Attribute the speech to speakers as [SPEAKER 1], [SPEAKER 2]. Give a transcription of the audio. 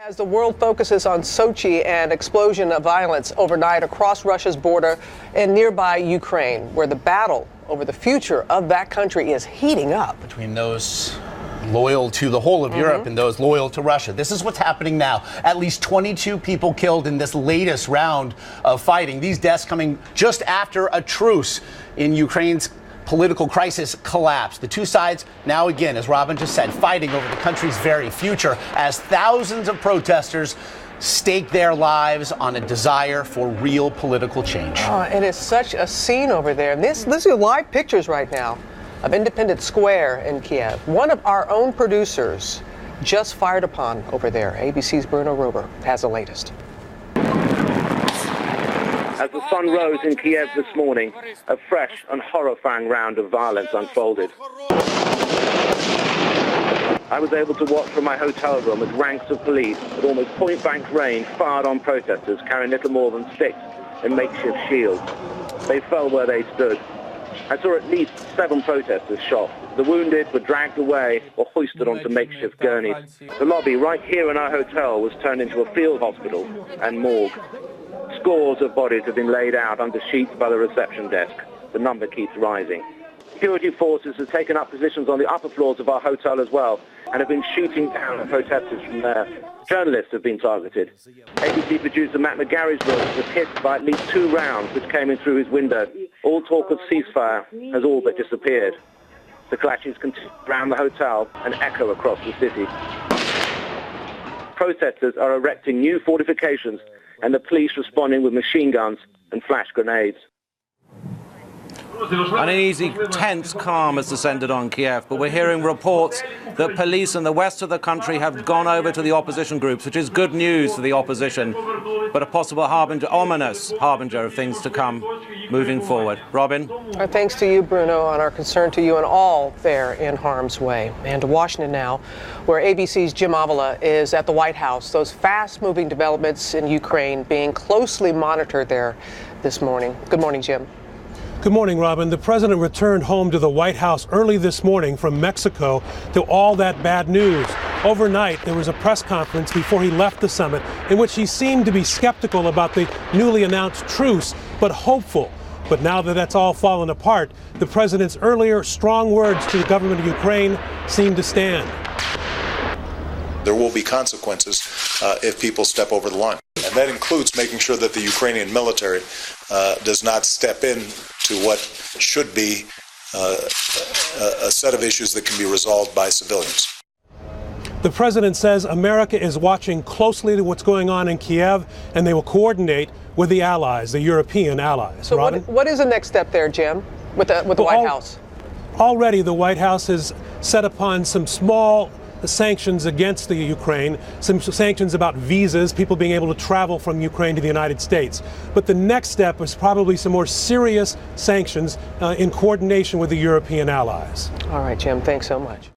[SPEAKER 1] As the world focuses on Sochi and explosion of violence overnight across Russia's border in nearby Ukraine, where the battle over the future of that country is heating up.
[SPEAKER 2] Between those loyal to the whole of Europe and those loyal to Russia. This is what's happening now. At least 22 people killed in this latest round of fighting. These deaths coming just after a truce in Ukraine's political crisis collapsed. The two sides now again, as Robin just said, fighting over the country's very future as thousands of protesters stake their lives on a desire for real political change.
[SPEAKER 1] It is such a scene over there. This is live pictures right now of Independence Square in Kiev. One of our own producers just fired upon over there. ABC's Bruno Ruber has the latest.
[SPEAKER 3] As the sun rose in Kiev this morning, a fresh and horrifying round of violence unfolded. I was able to watch from my hotel room as ranks of police at almost point-blank range fired on protesters carrying little more than sticks and makeshift shields. They fell where they stood. I saw at least 7 protesters shot. The wounded were dragged away or hoisted onto makeshift gurneys. The lobby right here in our hotel was turned into a field hospital and morgue. Scores of bodies have been laid out under sheets by the reception desk. The number keeps rising. Security forces have taken up positions on the upper floors of our hotel as well and have been shooting down protesters from there. Journalists have been targeted. ABC producer Matt McGarry's room was hit by at least 2 rounds which came in through his window. All talk of ceasefire has all but disappeared. The clashes continue around the hotel and echo across the city. Protesters are erecting new fortifications and the police responding with machine guns and flash grenades.
[SPEAKER 4] An uneasy, tense calm has descended on Kiev, but we're hearing reports that police in the west of the country have gone over to the opposition groups, which is good news for the opposition, but a possible ominous harbinger of things to come moving forward. Robin?
[SPEAKER 1] Our thanks to you, Bruno, and our concern to you and all there in harm's way. And to Washington now, where ABC's Jim Avila is at the White House. Those fast-moving developments in Ukraine being closely monitored there this morning. Good morning, Jim.
[SPEAKER 5] Good morning, Robin. The president returned home to the White House early this morning from Mexico to all that bad news. Overnight, there was a press conference before he left the summit in which he seemed to be skeptical about the newly announced truce, but hopeful. But now that that's all fallen apart, the president's earlier strong words to the government of Ukraine seem to stand.
[SPEAKER 6] There will be consequences if people step over the line. And that includes making sure that the Ukrainian military does not step in to what should be a set of issues that can be resolved by civilians.
[SPEAKER 5] The president says America is watching closely to what's going on in Kiev, and they will coordinate with the allies, the European allies.
[SPEAKER 1] So what is the next step there, Jim, with the White House?
[SPEAKER 5] Already the White House has set upon some small sanctions against the Ukraine, some sanctions about visas, people being able to travel from Ukraine to the United States. But the next step is probably some more serious sanctions in coordination with the European allies.
[SPEAKER 1] All right, Jim, thanks so much.